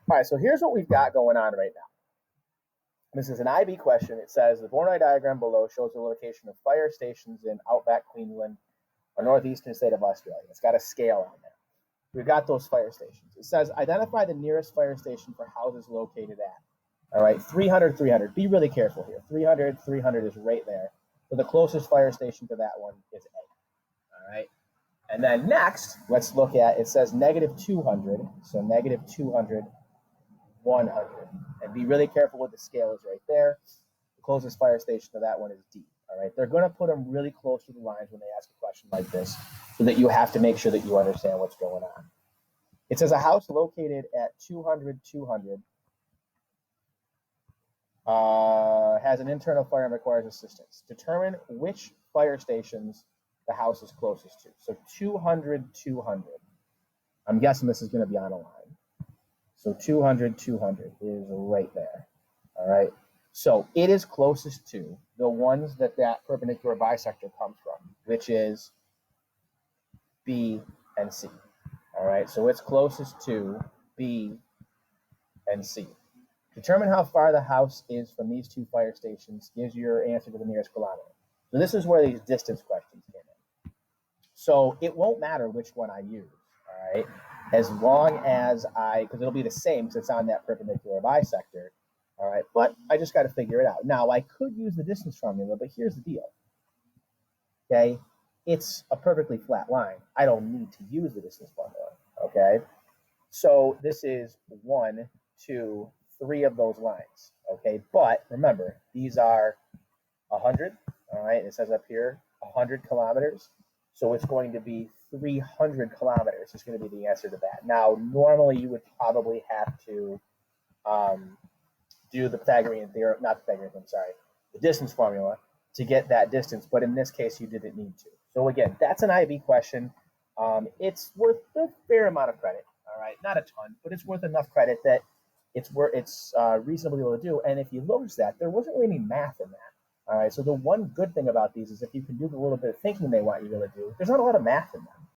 All right, so here's what we've got going on right now. This is an IB question. It says the Voronoi diagram below shows the location of fire stations in outback Queensland or northeastern state of Australia. It's got a scale on there. We've got those fire stations. It says identify the nearest fire station for houses located at. All right, 300, 300. Be really careful here. 300, 300 is right there. So the closest fire station to that one is A. All right. And then next, let's look at, it says negative 200. So negative 200, 100. And be really careful what the scale is right there. The closest fire station to that one is D. All right. They're going to put them really close to the lines when they ask a question like this so that you have to make sure that you understand what's going on. It says a house located at 200, 200 has an internal fire and requires assistance. Determine which fire stations the house is closest to. So 200, 200. I'm guessing this is going to be on a line. So 200, 200 is right there. All right. So it is closest to the ones that perpendicular bisector comes from, which is B and C. All right. So it's closest to B and C. Determine how far the house is from these two fire stations gives your answer to the nearest kilometer. So this is where these distance questions came in. So it won't matter which one I use, all right? As long as because it'll be the same because it's on that perpendicular bisector, all right? But I just got to figure it out. Now, I could use the distance formula, but here's the deal, okay? It's a perfectly flat line. I don't need to use the distance formula, okay? So this is 1, 2, 3 of those lines, okay? But remember, these are 100, all right? It says up here 100 kilometers. So it's going to be 300 kilometers is going to be the answer to that. Now, normally you would probably have to do the Pythagorean theorem, not the Pythagorean theorem, sorry, the distance formula to get that distance. But in this case, you didn't need to. So again, that's an IB question. It's worth a fair amount of credit, all right? Not a ton, but it's worth enough credit that it's reasonably able to do. And if you notice that, there wasn't really any math in that. All right, so the one good thing about these is if you can do the little bit of thinking they want you to do, there's not a lot of math in them.